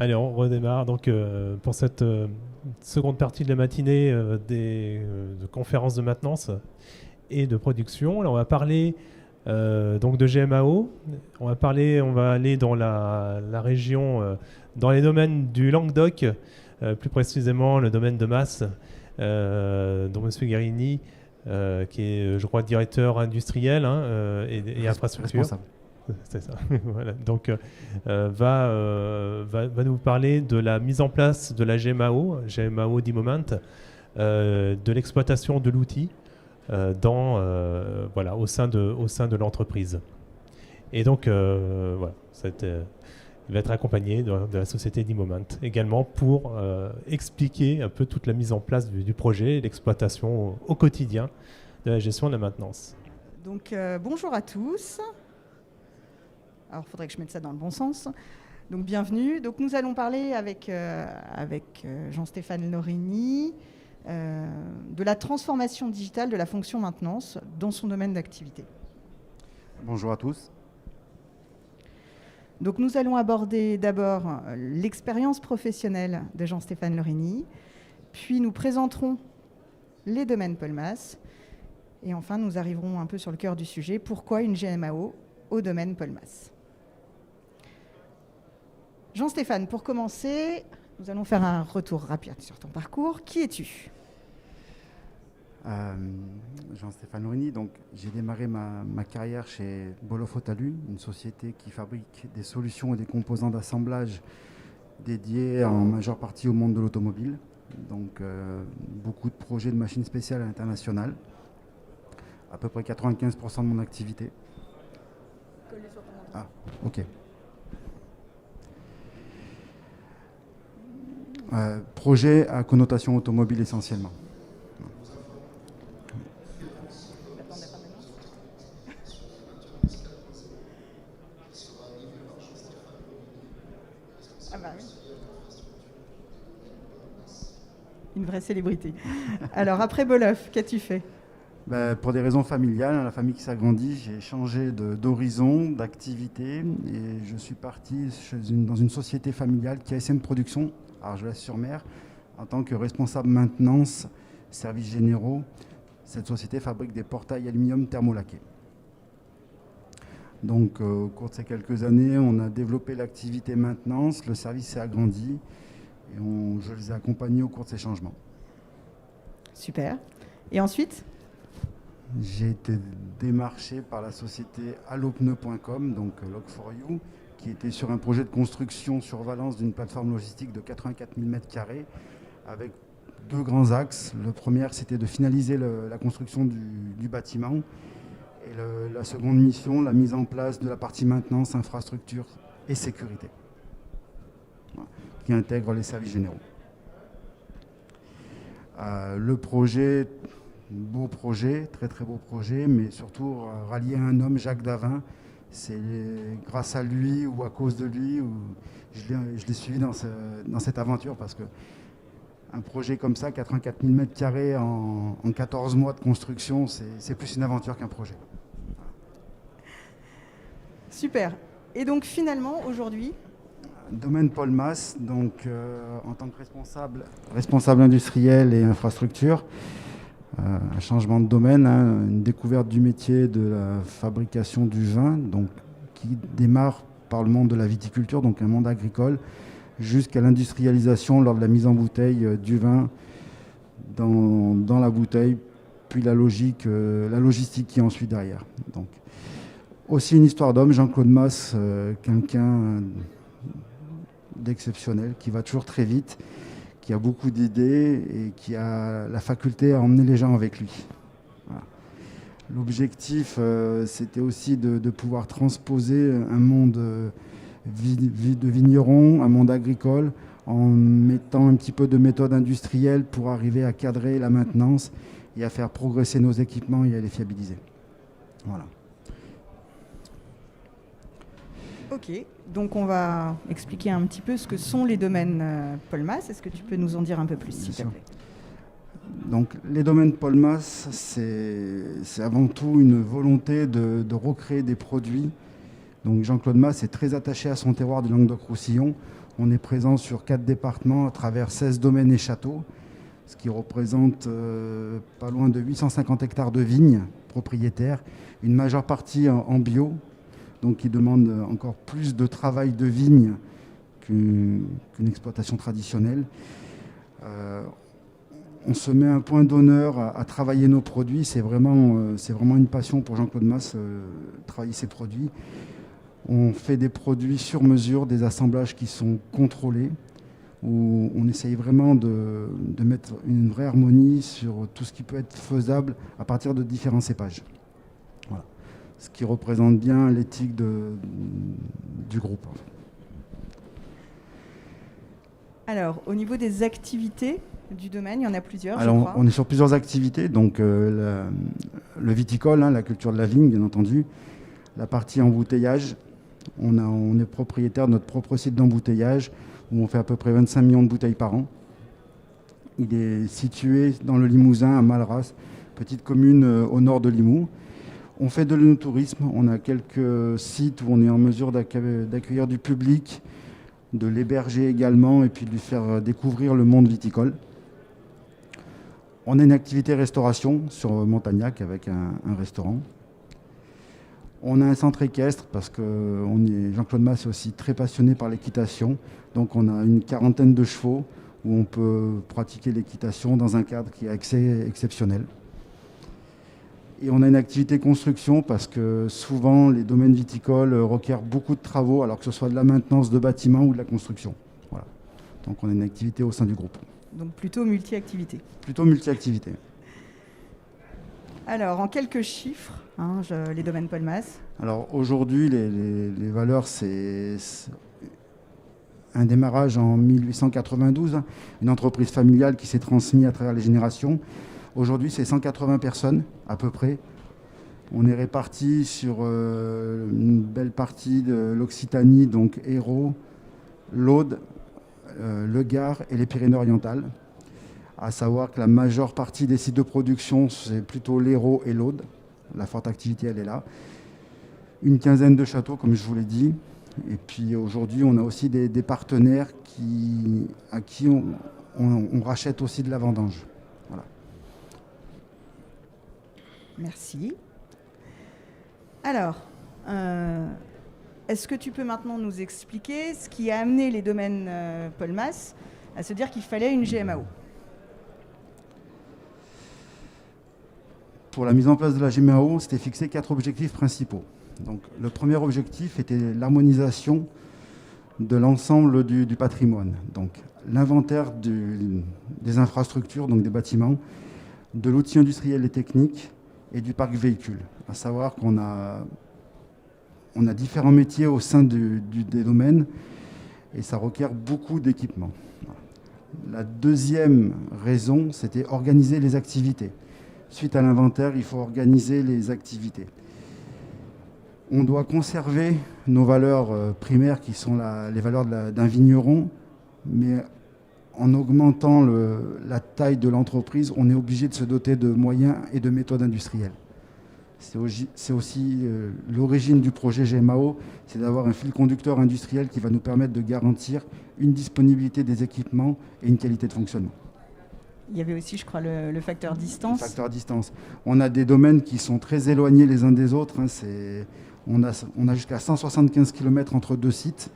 Allez, on redémarre donc pour cette seconde partie de la matinée de conférences de maintenance et de production. Alors, on va parler donc de GMAO. On va aller dans la région, dans les domaines du Languedoc, plus précisément le domaine de Masse, dont M. Guérini, qui est, je crois, directeur industriel et infrastructure. Responsable. C'est ça. Voilà. Donc, va nous parler de la mise en place de la GMAO d'e-moment, de l'exploitation de l'outil au sein de l'entreprise. Et donc, voilà, il va être accompagné de la société d'e-moment également pour expliquer un peu toute la mise en place du projet et l'exploitation au quotidien de la gestion de la maintenance. Donc, bonjour à tous. Alors, il faudrait que je mette ça dans le bon sens. Donc, bienvenue. Donc, nous allons parler avec Jean-Stéphane Lorini de la transformation digitale de la fonction maintenance dans son domaine d'activité. Bonjour à tous. Donc, nous allons aborder d'abord l'expérience professionnelle de Jean-Stéphane Lorini, puis nous présenterons les domaines Polmas, et enfin, nous arriverons un peu sur le cœur du sujet, pourquoi une GMAO au domaine Polmas. Jean-Stéphane, pour commencer, nous allons faire un retour rapide sur ton parcours. Qui es-tu ? Jean-Stéphane Lorini, donc j'ai démarré ma carrière chez Bolofotalu, une société qui fabrique des solutions et des composants d'assemblage dédiés en majeure partie au monde de l'automobile. Donc beaucoup de projets de machines spéciales internationales, à peu près 95% de mon activité. Ah, ok. Projet à connotation automobile essentiellement. Une vraie célébrité. Alors, après Bolof, qu'as-tu fait ? Pour des raisons familiales, la famille qui s'agrandit, j'ai changé d'horizon, d'activité, et je suis parti dans une société familiale qui a SM Production, à Argelès-sur-Mer, en tant que responsable maintenance, services généraux. Cette société fabrique des portails aluminium thermolaqués. Donc, au cours de ces quelques années, on a développé l'activité maintenance, le service s'est agrandi, et je les ai accompagnés au cours de ces changements. Super. Et ensuite ? J'ai été démarché par la société allopneu.com, donc Log4U, qui était sur un projet de construction sur Valence d'une plateforme logistique de 84 000 m2 avec deux grands axes. Le premier, c'était de finaliser la construction du bâtiment, et la seconde mission, la mise en place de la partie maintenance, infrastructure et sécurité, qui intègre les services généraux. Le projet, beau projet, très très beau projet, mais surtout rallié à un homme, Jacques Davin. C'est grâce à lui ou à cause de lui où je l'ai suivi dans cette aventure, parce que un projet comme ça, 84 000 m2 en 14 mois de construction, c'est plus une aventure qu'un projet. Super. Et donc finalement, aujourd'hui, domaine Polmas, donc en tant que responsable industriel et infrastructure, un changement de domaine, une découverte du métier de la fabrication du vin, donc, qui démarre par le monde de la viticulture, donc un monde agricole, jusqu'à l'industrialisation lors de la mise en bouteille du vin dans la bouteille, puis la logistique qui est ensuite derrière. Donc, aussi une histoire d'homme, Jean-Claude Masse, quelqu'un d'exceptionnel, qui va toujours très vite, qui a beaucoup d'idées et qui a la faculté à emmener les gens avec lui. Voilà. L'objectif, c'était aussi de pouvoir transposer un monde de vignerons, un monde agricole, en mettant un petit peu de méthode industrielle pour arriver à cadrer la maintenance et à faire progresser nos équipements et à les fiabiliser. Voilà. Ok, donc on va expliquer un petit peu ce que sont les domaines Polmas. Est-ce que tu peux nous en dire un peu plus, s'il te plaît ? Donc, les domaines Polmas, c'est avant tout une volonté de recréer des produits Donc Jean-Claude Mas est très attaché à son terroir du Languedoc-Roussillon. On est présent sur 4 départements à travers 16 domaines et châteaux, ce qui représente pas loin de 850 hectares de vignes propriétaires, une majeure partie en bio, donc qui demande encore plus de travail de vigne qu'une exploitation traditionnelle. On se met un point d'honneur à travailler nos produits. C'est vraiment une passion pour Jean-Claude Mas, travailler ses produits. On fait des produits sur mesure, des assemblages qui sont contrôlés, où on essaye vraiment de mettre une vraie harmonie sur tout ce qui peut être faisable à partir de différents cépages. Voilà. Ce qui représente bien l'éthique du groupe. Alors, au niveau des activités du domaine, il y en a plusieurs, Alors, je crois. on est sur plusieurs activités, donc le viticole, la culture de la vigne, bien entendu, la partie embouteillage. On est propriétaire de notre propre site d'embouteillage, où on fait à peu près 25 millions de bouteilles par an. Il est situé dans le Limousin, à Malras, petite commune au nord de Limoux. On fait de l'œnotourisme, on a quelques sites où on est en mesure d'accueillir du public, de l'héberger également et puis de lui faire découvrir le monde viticole. On a une activité restauration sur Montagnac avec un restaurant. On a un centre équestre parce que Jean-Claude Mas est aussi très passionné par l'équitation. Donc on a une 40aine de chevaux où on peut pratiquer l'équitation dans un cadre qui est assez exceptionnel. Et on a une activité construction parce que souvent les domaines viticoles requièrent beaucoup de travaux, alors que ce soit de la maintenance de bâtiments ou de la construction. Voilà. Donc on a une activité au sein du groupe. Donc plutôt multi-activité. Plutôt multi-activité. Alors, en quelques chiffres, les domaines Paul Mas. Alors aujourd'hui, les valeurs, c'est un démarrage en 1892, une entreprise familiale qui s'est transmise à travers les générations. Aujourd'hui, c'est 180 personnes à peu près. On est répartis sur une belle partie de l'Occitanie, donc Hérault, l'Aude, le Gard et les Pyrénées-Orientales. À savoir que la majeure partie des sites de production, c'est plutôt l'Hérault et l'Aude. La forte activité, elle est là. Une quinzaine de châteaux, comme je vous l'ai dit. Et puis aujourd'hui, on a aussi des partenaires à qui on rachète aussi de la vendange. Voilà. Merci. Alors, est-ce que tu peux maintenant nous expliquer ce qui a amené les domaines Paul Mas à se dire qu'il fallait une GMAO ? Pour la mise en place de la GMAO, c'était fixé 4 objectifs principaux. Donc, le premier objectif était l'harmonisation de l'ensemble du patrimoine. Donc, l'inventaire des infrastructures, donc des bâtiments, de l'outil industriel et technique et du parc véhicule. À savoir qu'on a différents métiers au sein des domaines et ça requiert beaucoup d'équipements. La deuxième raison, c'était organiser les activités. Suite à l'inventaire, il faut organiser les activités. On doit conserver nos valeurs primaires qui sont les valeurs d'un vigneron, mais en augmentant la taille de l'entreprise, on est obligé de se doter de moyens et de méthodes industrielles. C'est aussi l'origine du projet GMAO, c'est d'avoir un fil conducteur industriel qui va nous permettre de garantir une disponibilité des équipements et une qualité de fonctionnement. Il y avait aussi, je crois, le facteur distance. Le facteur distance. On a des domaines qui sont très éloignés les uns des autres. On a jusqu'à 175 km entre deux sites.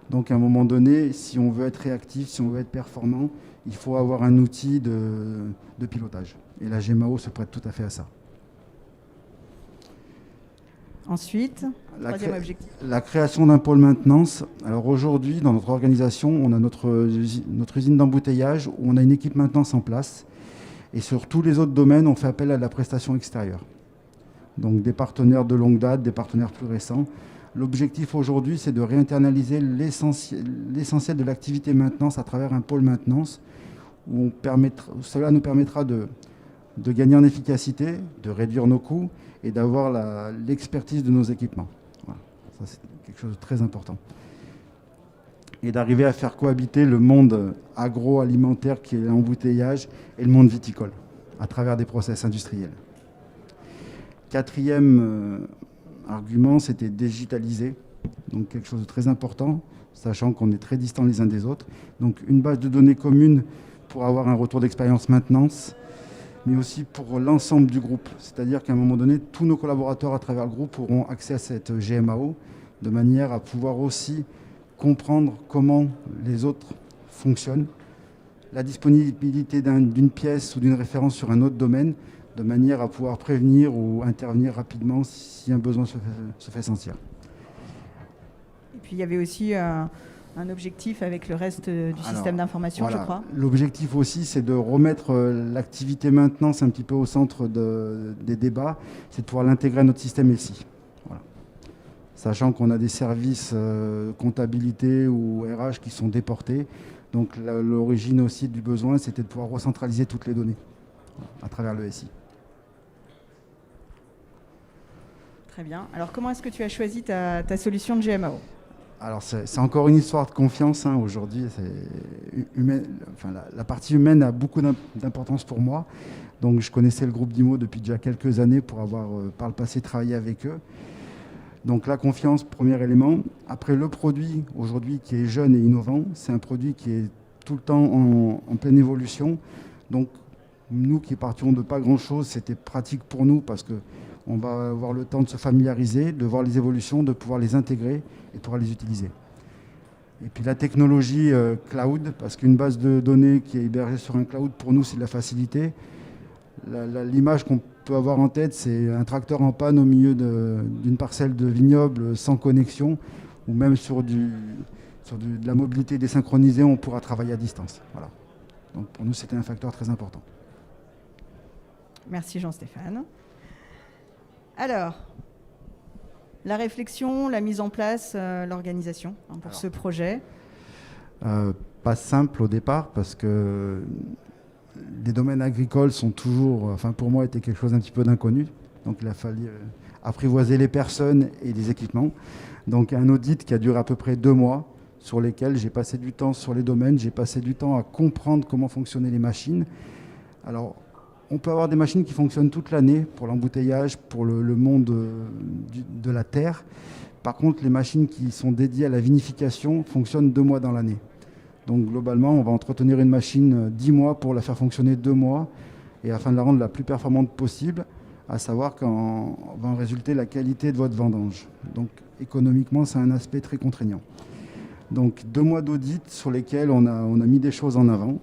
Donc à un moment donné, si on veut être réactif, si on veut être performant, il faut avoir un outil de pilotage. Et la GMAO se prête tout à fait à ça. Ensuite, troisième objectif. La création d'un pôle maintenance. Alors aujourd'hui, dans notre organisation, on a notre usine d'embouteillage où on a une équipe maintenance en place. Et sur tous les autres domaines, on fait appel à la prestation extérieure. Donc des partenaires de longue date, des partenaires plus récents. L'objectif aujourd'hui, c'est de réinternaliser l'essentiel de l'activité maintenance à travers un pôle maintenance où cela nous permettra de gagner en efficacité, de réduire nos coûts et d'avoir l'expertise de nos équipements. Voilà. Ça, c'est quelque chose de très important. Et d'arriver à faire cohabiter le monde agroalimentaire qui est l'embouteillage et le monde viticole à travers des process industriels. Quatrième argument, c'était digitaliser. donc quelque chose de très important, sachant qu'on est très distants les uns des autres. Donc une base de données commune pour avoir un retour d'expérience maintenance, mais aussi pour l'ensemble du groupe. C'est-à-dire qu'à un moment donné, tous nos collaborateurs à travers le groupe auront accès à cette GMAO, de manière à pouvoir aussi comprendre comment les autres fonctionnent, la disponibilité d'une pièce ou d'une référence sur un autre domaine, de manière à pouvoir prévenir ou intervenir rapidement si un besoin se fait sentir. Et puis il y avait aussi un objectif avec le reste du système d'information, voilà. Je crois. L'objectif aussi, c'est de remettre l'activité maintenance un petit peu au centre des débats, c'est de pouvoir l'intégrer à notre système SI. Voilà. Sachant qu'on a des services comptabilité ou RH qui sont déportés. Donc l'origine aussi du besoin, c'était de pouvoir recentraliser toutes les données à travers le SI. Très bien. Alors comment est-ce que tu as choisi ta solution de GMAO ? Alors c'est encore une histoire de confiance. Aujourd'hui, la partie humaine a beaucoup d'importance pour moi. Donc je connaissais le groupe DIMO depuis déjà quelques années pour avoir par le passé travaillé avec eux. Donc la confiance, premier élément. Après le produit, aujourd'hui, qui est jeune et innovant, c'est un produit qui est tout le temps en pleine évolution. Donc nous qui partions de pas grand-chose, c'était pratique pour nous parce qu'on va avoir le temps de se familiariser, de voir les évolutions, de pouvoir les intégrer et de pouvoir les utiliser. Et puis la technologie cloud, parce qu'une base de données qui est hébergée sur un cloud, pour nous, c'est de la facilité. L'image qu'on peut avoir en tête, c'est un tracteur en panne au milieu d'une parcelle de vignoble sans connexion, ou même sur de la mobilité désynchronisée, on pourra travailler à distance. Voilà. Donc pour nous, c'était un facteur très important. Merci Jean-Stéphane. Alors, la réflexion, la mise en place, l'organisation pour ce projet. Pas simple au départ, parce que les domaines agricoles sont toujours, pour moi, étaient quelque chose d'un petit peu d'inconnu. Donc il a fallu apprivoiser les personnes et les équipements. Donc un audit qui a duré à peu près 2 mois, sur lesquels j'ai passé du temps sur les domaines, j'ai passé du temps à comprendre comment fonctionnaient les machines. Alors, on peut avoir des machines qui fonctionnent toute l'année pour l'embouteillage, pour le monde de la terre. Par contre, les machines qui sont dédiées à la vinification fonctionnent 2 mois dans l'année. Donc globalement, on va entretenir une machine 10 mois pour la faire fonctionner 2 mois et afin de la rendre la plus performante possible, à savoir qu'en va en résulter la qualité de votre vendange. Donc économiquement, c'est un aspect très contraignant. Donc 2 mois d'audit sur lesquels on a mis des choses en avant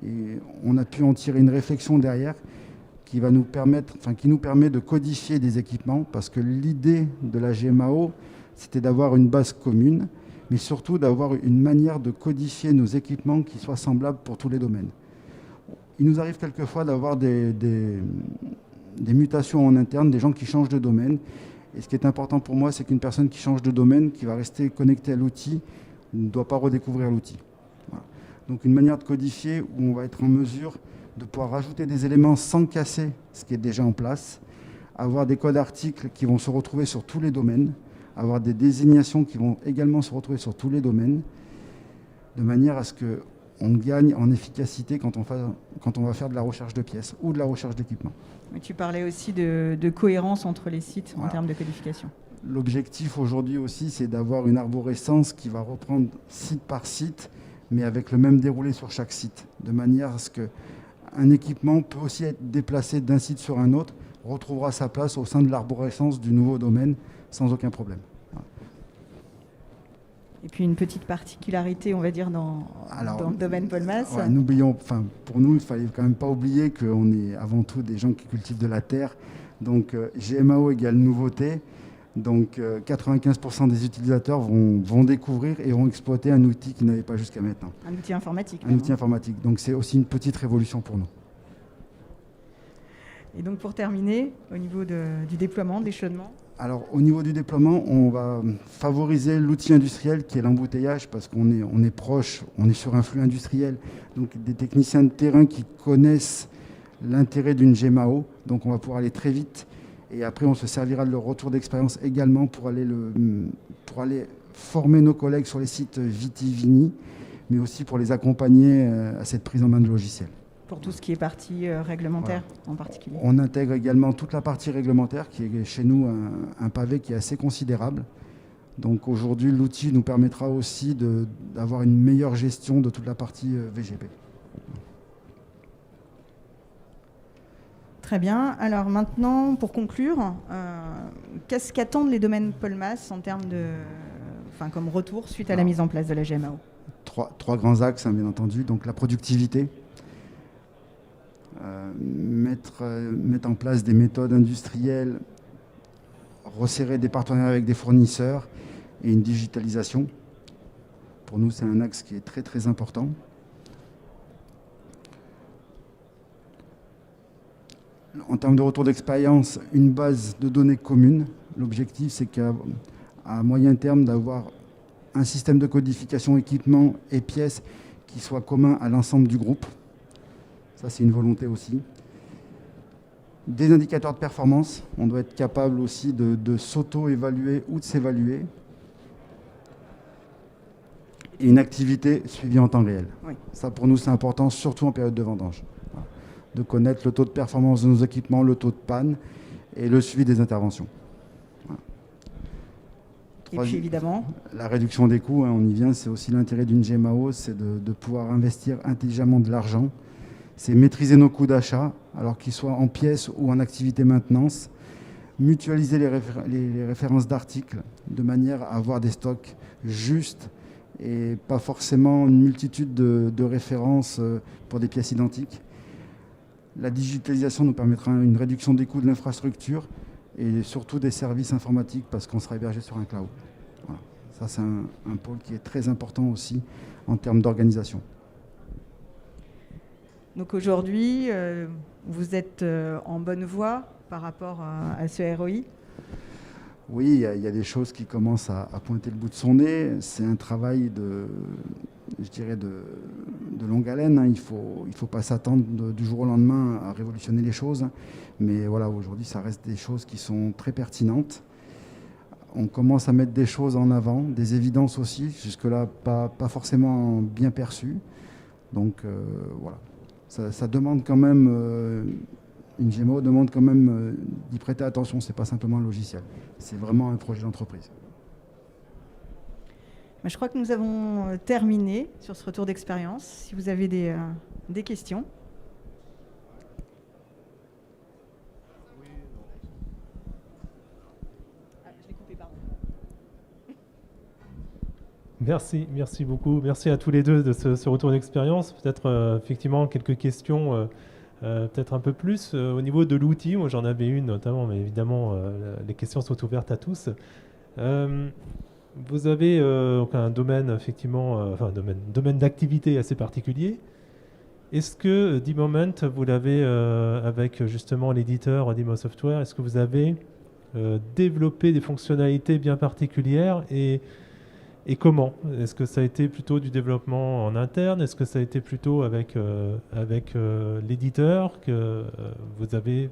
et on a pu en tirer une réflexion derrière qui nous permet de codifier des équipements, parce que l'idée de la GMAO, c'était d'avoir une base commune, mais surtout d'avoir une manière de codifier nos équipements qui soit semblable pour tous les domaines. Il nous arrive quelquefois d'avoir des mutations en interne, des gens qui changent de domaine. Et ce qui est important pour moi, c'est qu'une personne qui change de domaine, qui va rester connectée à l'outil, ne doit pas redécouvrir l'outil. Voilà. Donc une manière de codifier où on va être en mesure de pouvoir rajouter des éléments sans casser ce qui est déjà en place, avoir des codes articles qui vont se retrouver sur tous les domaines, avoir des désignations qui vont également se retrouver sur tous les domaines, de manière à ce qu'on gagne en efficacité quand on va faire de la recherche de pièces ou de la recherche d'équipements. Mais tu parlais aussi de cohérence entre les sites en termes de codification. L'objectif aujourd'hui aussi, c'est d'avoir une arborescence qui va reprendre site par site, mais avec le même déroulé sur chaque site, de manière à ce qu'un équipement peut aussi être déplacé d'un site sur un autre, retrouvera sa place au sein de l'arborescence du nouveau domaine sans aucun problème. Et puis une petite particularité, on va dire, dans le domaine Polmas. Ouais, pour nous, il ne fallait quand même pas oublier qu'on est avant tout des gens qui cultivent de la terre. Donc GMAO égale nouveauté. Donc 95% des utilisateurs vont découvrir et vont exploiter un outil qu'ils n'avaient pas jusqu'à maintenant. Un outil informatique. Un outil informatique. Donc c'est aussi une petite révolution pour nous. Et donc pour terminer, au niveau du déploiement, de l'échelonnement. Alors au niveau du déploiement, on va favoriser l'outil industriel qui est l'embouteillage, parce qu'on est proche, on est sur un flux industriel. Donc des techniciens de terrain qui connaissent l'intérêt d'une GMAO. Donc on va pouvoir aller très vite. Et après, on se servira de leur retour d'expérience également pour aller former nos collègues sur les sites Vitivini, mais aussi pour les accompagner à cette prise en main de logiciels. Pour tout ce qui est partie réglementaire en particulier. On intègre également toute la partie réglementaire qui est chez nous un pavé qui est assez considérable. Donc aujourd'hui, l'outil nous permettra aussi d'avoir une meilleure gestion de toute la partie VGP. Très bien. Alors maintenant, pour conclure, qu'est-ce qu'attendent les domaines Polmas en termes de, comme retour suite à la mise en place de la GMAO? Trois grands axes, hein, bien entendu. Donc la productivité, mettre en place des méthodes industrielles, resserrer des partenariats avec des fournisseurs et une digitalisation. Pour nous, c'est un axe qui est très très important. En termes de retour d'expérience, une base de données commune. L'objectif, c'est qu'à moyen terme, d'avoir un système de codification, équipement et pièces qui soit commun à l'ensemble du groupe. Ça, c'est une volonté aussi. Des indicateurs de performance. On doit être capable aussi de s'auto-évaluer ou de s'évaluer. Et une activité suivie en temps réel. Oui. Ça, pour nous, c'est important, surtout en période de vendange. De connaître le taux de performance de nos équipements, le taux de panne et le suivi des interventions. Voilà. Et puis évidemment, la réduction des coûts, hein, on y vient, c'est aussi l'intérêt d'une GMAO, c'est de pouvoir investir intelligemment de l'argent. C'est maîtriser nos coûts d'achat, alors qu'ils soient en pièces ou en activité maintenance, mutualiser les références d'articles de manière à avoir des stocks justes et pas forcément une multitude de références pour des pièces identiques. La digitalisation nous permettra une réduction des coûts de l'infrastructure et surtout des services informatiques parce qu'on sera hébergé sur un cloud. Voilà. Ça, c'est un pôle qui est très important aussi en termes d'organisation. Donc aujourd'hui, vous êtes en bonne voie par rapport à ce ROI? Oui, il y a des choses qui commencent à pointer le bout de son nez. C'est un travail de longue haleine. Hein. Il faut pas s'attendre du jour au lendemain à révolutionner les choses. Mais voilà, aujourd'hui, ça reste des choses qui sont très pertinentes. On commence à mettre des choses en avant, des évidences aussi, jusque-là pas forcément bien perçues. Donc voilà, ça demande quand même... Une GMAO demande quand même d'y prêter attention, ce n'est pas simplement un logiciel, c'est vraiment un projet d'entreprise. Je crois que nous avons terminé sur ce retour d'expérience. Si vous avez des questions. Je l'ai coupé, pardon. Merci beaucoup. Merci à tous les deux de ce retour d'expérience. Peut-être effectivement quelques questions. Peut-être un peu plus au niveau de l'outil. Moi, j'en avais une notamment, mais évidemment, les questions sont ouvertes à tous. Vous avez un domaine, effectivement, domaine d'activité assez particulier. Est-ce que D-Moment, vous l'avez avec justement l'éditeur Demo Software, est-ce que vous avez développé des fonctionnalités bien particulières et comment? Est-ce que ça a été plutôt du développement en interne? Est-ce que ça a été plutôt avec l'éditeur que vous avez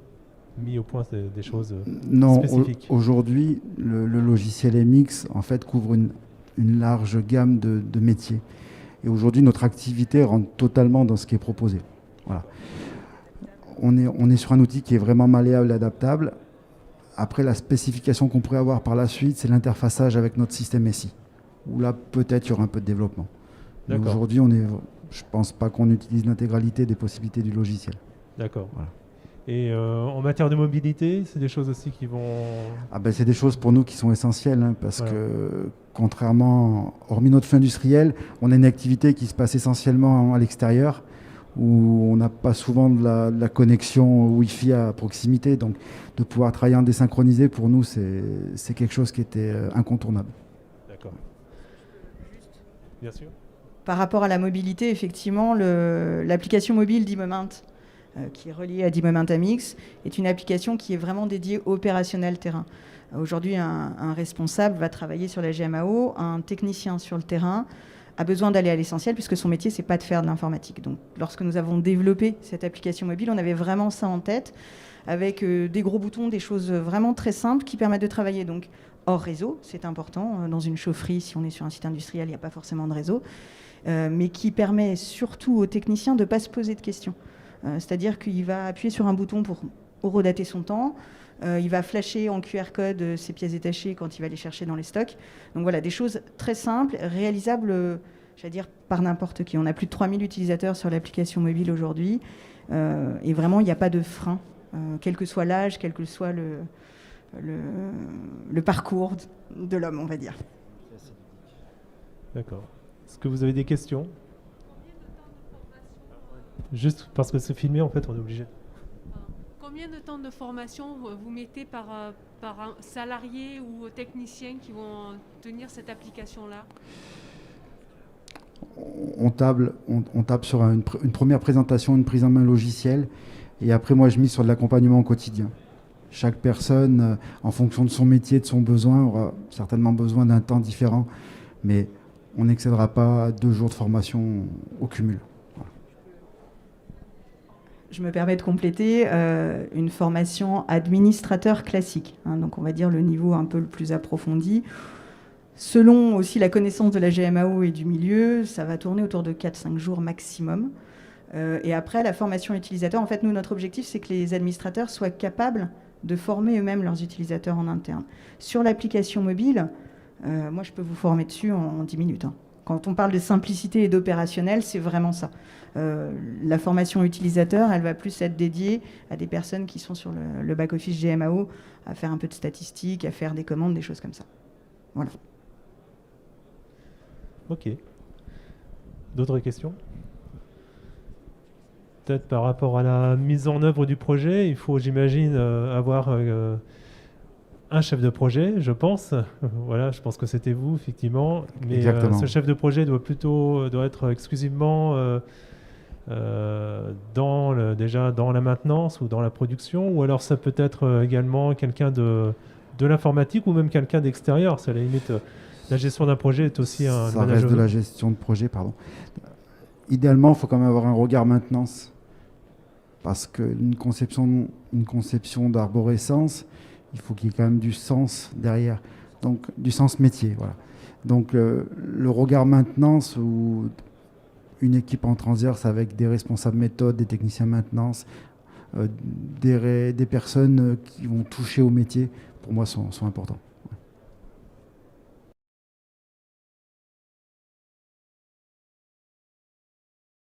mis au point des choses spécifiques? Non, aujourd'hui, le logiciel MX en fait, couvre une large gamme de métiers. Et aujourd'hui, notre activité rentre totalement dans ce qui est proposé. Voilà. On est sur un outil qui est vraiment malléable et adaptable. Après, la spécification qu'on pourrait avoir par la suite, c'est l'interfaçage avec notre système SI. Où là, peut-être, il y aura un peu de développement. Mais aujourd'hui, je ne pense pas qu'on utilise l'intégralité des possibilités du logiciel. D'accord. Voilà. Et en matière de mobilité, c'est des choses aussi qui vont... C'est des choses pour nous qui sont essentielles, hein, parce que contrairement, hormis notre fait industriel, on a une activité qui se passe essentiellement à l'extérieur, où on n'a pas souvent de la connexion Wi-Fi à proximité. Donc, de pouvoir travailler en désynchronisé, pour nous, c'est quelque chose qui était incontournable. D'accord. Bien sûr. Par rapport à la mobilité, effectivement, l'application mobile D-Moment, qui est reliée à D-Moment MX, est une application qui est vraiment dédiée au opérationnel terrain. Aujourd'hui, un responsable va travailler sur la GMAO, un technicien sur le terrain a besoin d'aller à l'essentiel puisque son métier, c'est pas de faire de l'informatique. Donc, lorsque nous avons développé cette application mobile, on avait vraiment ça en tête, avec des gros boutons, des choses vraiment très simples qui permettent de travailler donc hors réseau, c'est important. Dans une chaufferie, si on est sur un site industriel, il n'y a pas forcément de réseau, mais qui permet surtout aux techniciens de ne pas se poser de questions. C'est-à-dire qu'il va appuyer sur un bouton pour horodater son temps. Il va flasher en QR code ses pièces détachées quand il va les chercher dans les stocks. Donc voilà, des choses très simples, réalisables, j'allais dire, par n'importe qui. On a plus de 3000 utilisateurs sur l'application mobile aujourd'hui. Et vraiment, il n'y a pas de frein, quel que soit l'âge, quel que soit le parcours de l'homme, on va dire. D'accord. Est-ce que vous avez des questions? Juste parce que c'est filmé, en fait, on est obligé. Combien de temps de formation vous mettez par un salarié ou technicien qui vont tenir cette application-là? On tape sur une première présentation, une prise en main logicielle, et après moi je mise sur de l'accompagnement au quotidien. Chaque personne, en fonction de son métier, de son besoin, aura certainement besoin d'un temps différent, mais on n'excédera pas 2 jours de formation au cumul. Voilà. Je me permets de compléter une formation administrateur classique, hein, donc on va dire le niveau un peu le plus approfondi. Selon aussi la connaissance de la GMAO et du milieu, ça va tourner autour de 4-5 jours maximum. Et après, la formation utilisateur, en fait, nous, notre objectif, c'est que les administrateurs soient capables de former eux-mêmes leurs utilisateurs en interne. Sur l'application mobile, moi, je peux vous former dessus en 10 minutes. Hein. Quand on parle de simplicité et d'opérationnel, c'est vraiment ça. La formation utilisateur, elle va plus être dédiée à des personnes qui sont sur le back-office GMAO, à faire un peu de statistiques, à faire des commandes, des choses comme ça. Voilà. Ok. D'autres questions? Peut-être par rapport à la mise en œuvre du projet, il faut, j'imagine, avoir un chef de projet, je pense. Voilà, je pense que c'était vous, effectivement. Mais ce chef de projet doit être exclusivement déjà dans la maintenance ou dans la production, ou alors ça peut être également quelqu'un de l'informatique ou même quelqu'un d'extérieur. C'est à la limite. La gestion d'un projet est aussi un management. Ça reste de la gestion de projet, pardon. Idéalement, il faut quand même avoir un regard maintenance. Parce qu'une conception d'arborescence, il faut qu'il y ait quand même du sens derrière. Donc, du sens métier, voilà. Donc, le regard maintenance ou une équipe en transverse avec des responsables méthodes, des techniciens maintenance, des personnes qui vont toucher au métier, pour moi, sont importants.